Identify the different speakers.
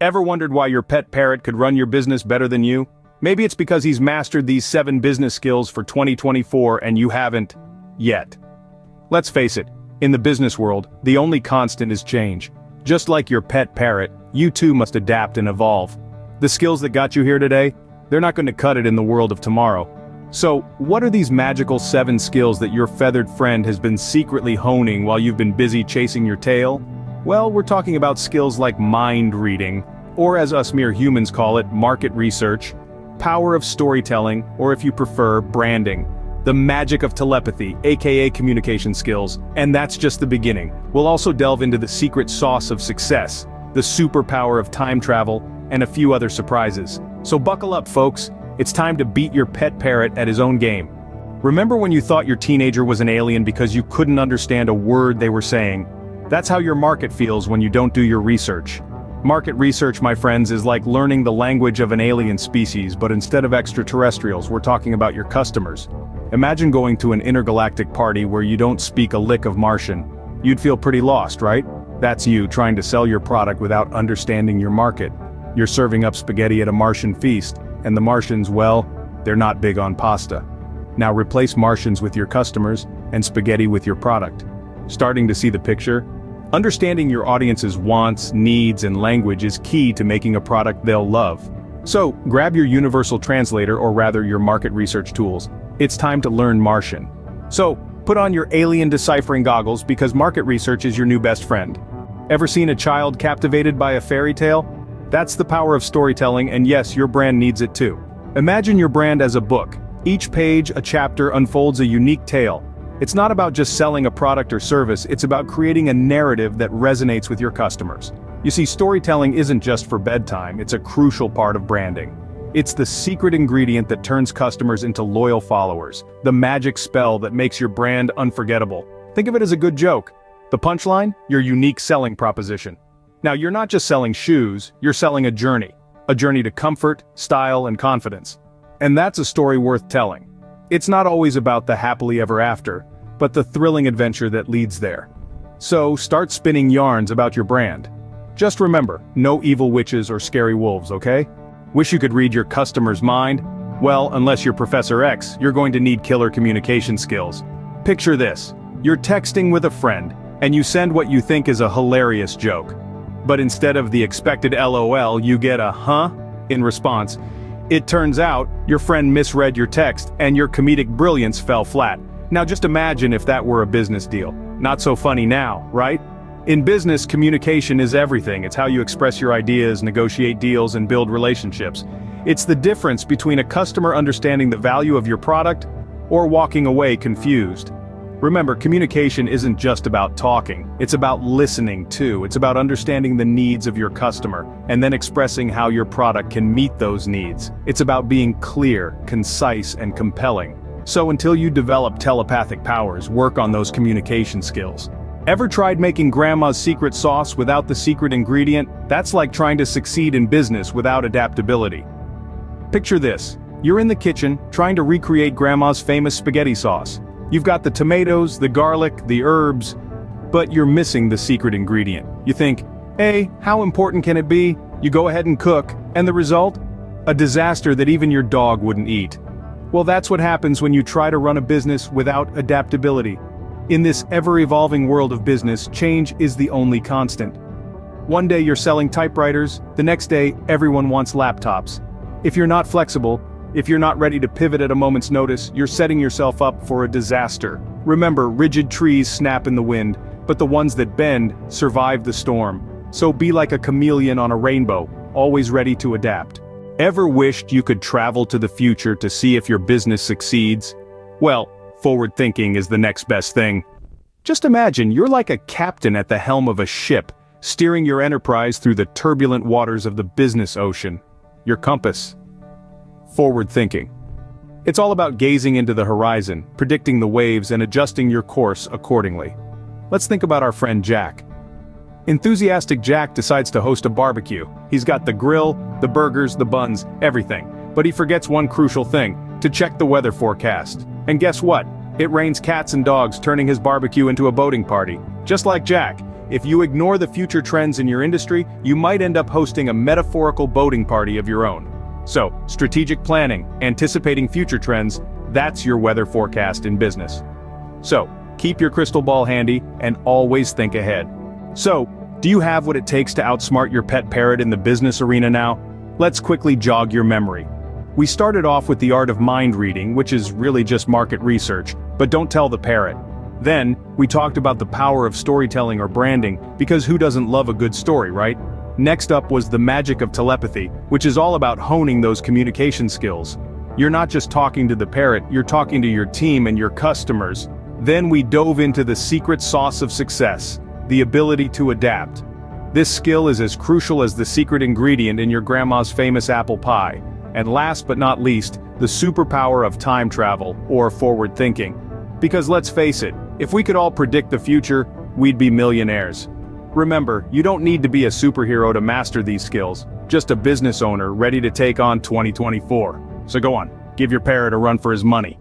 Speaker 1: Ever wondered why your pet parrot could run your business better than you? Maybe it's because he's mastered these 7 business skills for 2024 and you haven't yet. Let's face it, in the business world, the only constant is change. Just like your pet parrot, you too must adapt and evolve. The skills that got you here today, they're not going to cut it in the world of tomorrow. So, what are these magical 7 skills that your feathered friend has been secretly honing while you've been busy chasing your tail? Well, we're talking about skills like mind reading, or as us mere humans call it, market research, power of storytelling, or if you prefer, branding, the magic of telepathy, aka communication skills, and that's just the beginning. We'll also delve into the secret sauce of success, the superpower of time travel, and a few other surprises. So buckle up, folks, it's time to beat your pet parrot at his own game. Remember when you thought your teenager was an alien because you couldn't understand a word they were saying? That's how your market feels when you don't do your research. Market research, my friends, is like learning the language of an alien species, but instead of extraterrestrials, we're talking about your customers. Imagine going to an intergalactic party where you don't speak a lick of Martian. You'd feel pretty lost, right? That's you trying to sell your product without understanding your market. You're serving up spaghetti at a Martian feast, and the Martians, well, they're not big on pasta. Now replace Martians with your customers, and spaghetti with your product. Starting to see the picture? Understanding your audience's wants, needs, and language is key to making a product they'll love. So, grab your universal translator or rather your market research tools. It's time to learn Martian. So, put on your alien deciphering goggles because market research is your new best friend. Ever seen a child captivated by a fairy tale? That's the power of storytelling, and yes, your brand needs it too. Imagine your brand as a book. Each page, a chapter, unfolds a unique tale. It's not about just selling a product or service, it's about creating a narrative that resonates with your customers. You see, storytelling isn't just for bedtime, it's a crucial part of branding. It's the secret ingredient that turns customers into loyal followers, the magic spell that makes your brand unforgettable. Think of it as a good joke. The punchline? Your unique selling proposition. Now, you're not just selling shoes, you're selling a journey to comfort, style, and confidence. And that's a story worth telling. It's not always about the happily ever after, but the thrilling adventure that leads there. So, start spinning yarns about your brand. Just remember, no evil witches or scary wolves, okay? Wish you could read your customer's mind? Well, unless you're Professor X, you're going to need killer communication skills. Picture this. You're texting with a friend, and you send what you think is a hilarious joke. But instead of the expected LOL, you get a huh in response. It turns out, your friend misread your text, and your comedic brilliance fell flat. Now just imagine if that were a business deal. Not so funny now, right? In business, communication is everything. It's how you express your ideas, negotiate deals, and build relationships. It's the difference between a customer understanding the value of your product, or walking away confused. Remember, communication isn't just about talking, it's about listening too. It's about understanding the needs of your customer, and then expressing how your product can meet those needs. It's about being clear, concise, and compelling. So until you develop telepathic powers, work on those communication skills. Ever tried making grandma's secret sauce without the secret ingredient? That's like trying to succeed in business without adaptability. Picture this. You're in the kitchen, trying to recreate grandma's famous spaghetti sauce. You've got the tomatoes, the garlic, the herbs, but you're missing the secret ingredient. You think, hey, how important can it be? You go ahead and cook, and the result? A disaster that even your dog wouldn't eat. Well, that's what happens when you try to run a business without adaptability. In this ever-evolving world of business, change is the only constant. One day you're selling typewriters, the next day everyone wants laptops. If you're not flexible, if you're not ready to pivot at a moment's notice, you're setting yourself up for a disaster. Remember, rigid trees snap in the wind, but the ones that bend survive the storm. So be like a chameleon on a rainbow, always ready to adapt. Ever wished you could travel to the future to see if your business succeeds? Well, forward thinking is the next best thing. Just imagine you're like a captain at the helm of a ship, steering your enterprise through the turbulent waters of the business ocean. Your compass. Forward thinking. It's all about gazing into the horizon, predicting the waves, and adjusting your course accordingly. Let's think about our friend Jack. Enthusiastic Jack decides to host a barbecue. He's got the grill, the burgers, the buns, everything. But he forgets one crucial thing, to check the weather forecast. And guess what? It rains cats and dogs, turning his barbecue into a boating party. Just like Jack, If you ignore the future trends in your industry, you might end up hosting a metaphorical boating party of your own. So, strategic planning, anticipating future trends, that's your weather forecast in business. So, keep your crystal ball handy and always think ahead. So, do you have what it takes to outsmart your pet parrot in the business arena now? Let's quickly jog your memory. We started off with the art of mind reading, which is really just market research, but don't tell the parrot. Then, we talked about the power of storytelling or branding, because who doesn't love a good story, right? Next up was the magic of telepathy, which is all about honing those communication skills. You're not just talking to the parrot, you're talking to your team and your customers. Then we dove into the secret sauce of success, the ability to adapt. This skill is as crucial as the secret ingredient in your grandma's famous apple pie. And last but not least, the superpower of time travel, or forward thinking. Because let's face it, if we could all predict the future, we'd be millionaires. Remember, you don't need to be a superhero to master these skills, just a business owner ready to take on 2024. So go on, give your parrot a run for his money.